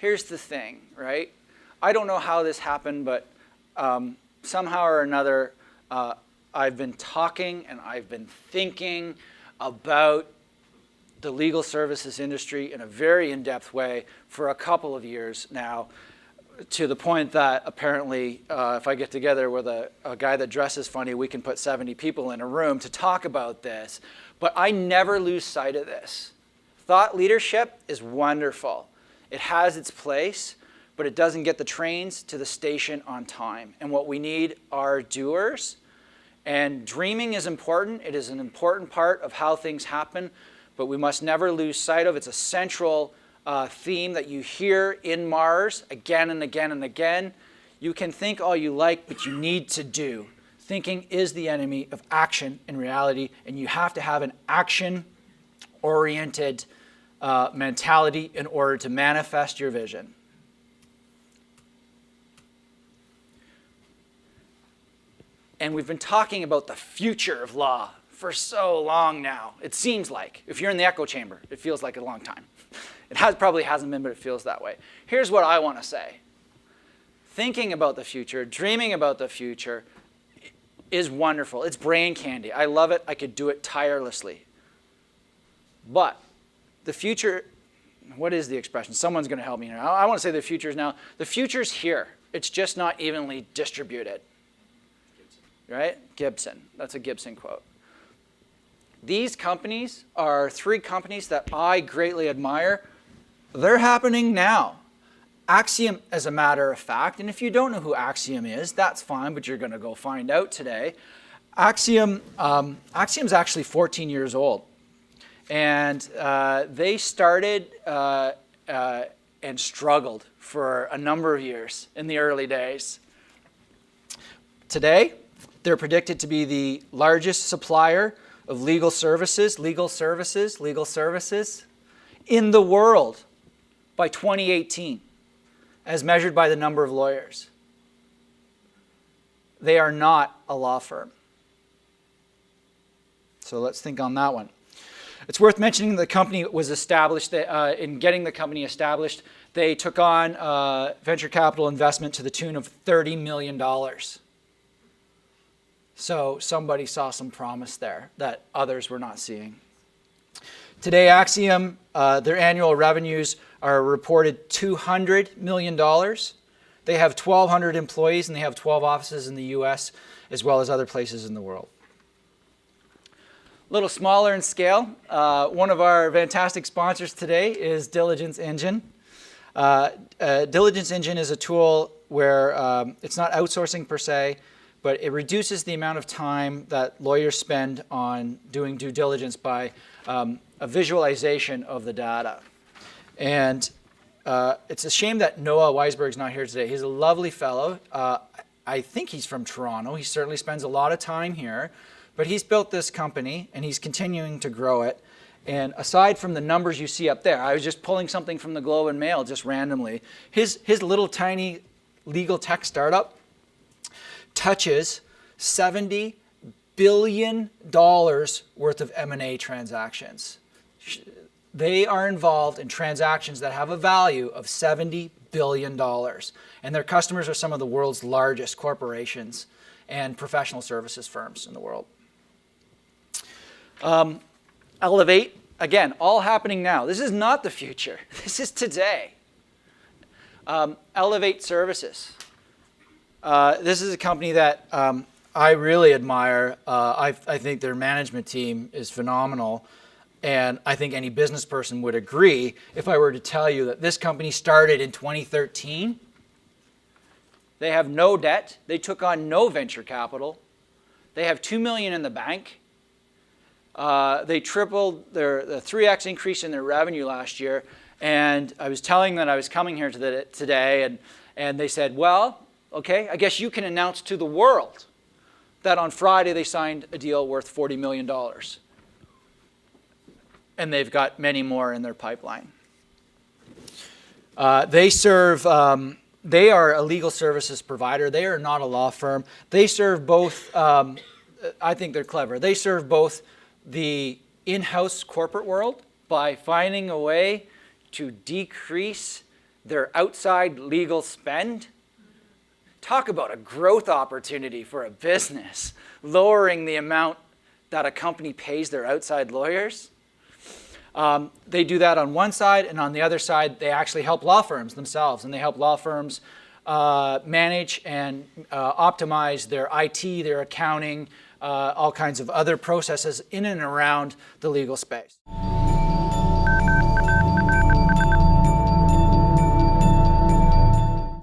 here's the thing, right? I don't know how this happened, but somehow or another, I've been talking and I've been thinking about the legal services industry in a very in-depth way for a couple of years now, to the point that apparently if I get together with a guy that dresses funny, we can put 70 people in a room to talk about this. But I never lose sight of this. Thought leadership is wonderful. It has its place, but it doesn't get the trains to the station on time. And what we need are doers. And dreaming is important. It is an important part of how things happen, but we must never lose sight of. It's a central theme that you hear in Mars again and again and again. You can think all you like, but you need to do. Thinking is the enemy of action in reality, and you have to have an action-oriented mentality in order to manifest your vision. And we've been talking about the future of law for so long now. It seems like, if you're in the echo chamber, it feels like a long time. It probably hasn't been, but it feels that way. Here's what I want to say. Thinking about the future, dreaming about the future is wonderful. It's brain candy. I love it. I could do it tirelessly. But the future, what is the expression? Someone's going to help me here. I want to say the future is now. The future's here. It's just not evenly distributed. Right? Gibson. That's a Gibson quote. These companies are 3 companies that I greatly admire. They're happening now. Axiom, as a matter of fact, and if you don't know who Axiom is, that's fine, but you're going to go find out today. Axiom's actually 14 years old. And they started and struggled for a number of years in the early days. Today, they're predicted to be the largest supplier of legal services in the world by 2018, as measured by the number of lawyers. They are not a law firm. So let's think on that one. It's worth mentioning the company was established, in getting the company established, they took on venture capital investment to the tune of $30 million. So somebody saw some promise there that others were not seeing. Today, Axiom, their annual revenues are reported $200 million. They have 1,200 employees, and they have 12 offices in the US, as well as other places in the world. A little smaller in scale. One of our fantastic sponsors today is Diligence Engine. Diligence Engine is a tool where it's not outsourcing per se, but it reduces the amount of time that lawyers spend on doing due diligence by a visualization of the data. And it's a shame that Noah Weisberg's not here today. He's a lovely fellow. I think he's from Toronto. He certainly spends a lot of time here. But he's built this company, and he's continuing to grow it. And aside from the numbers you see up there, I was just pulling something from the Globe and Mail just randomly. His little tiny legal tech startup touches $70 billion worth of M&A transactions. They are involved in transactions that have a value of $70 billion. And their customers are some of the world's largest corporations and professional services firms in the world. Elevate, again, all happening now. This is not the future. This is today. Elevate Services. This is a company that I really admire. I think their management team is phenomenal. And I think any business person would agree if I were to tell you that this company started in 2013. They have no debt. They took on no venture capital. They have $2 million in the bank. They tripled the 3x increase in their revenue last year. And I was telling them that I was coming here today, and they said, well, okay, I guess you can announce to the world that on Friday they signed a deal worth $40 million. And they've got many more in their pipeline. They are a legal services provider. They are not a law firm. They serve both, I think they're clever. They serve both the in-house corporate world by finding a way to decrease their outside legal spend. Talk about a growth opportunity for a business, lowering the amount that a company pays their outside lawyers. They do that on one side, and on the other side, they actually help law firms themselves, and they help law firms manage and optimize their IT, their accounting, all kinds of other processes in and around the legal space.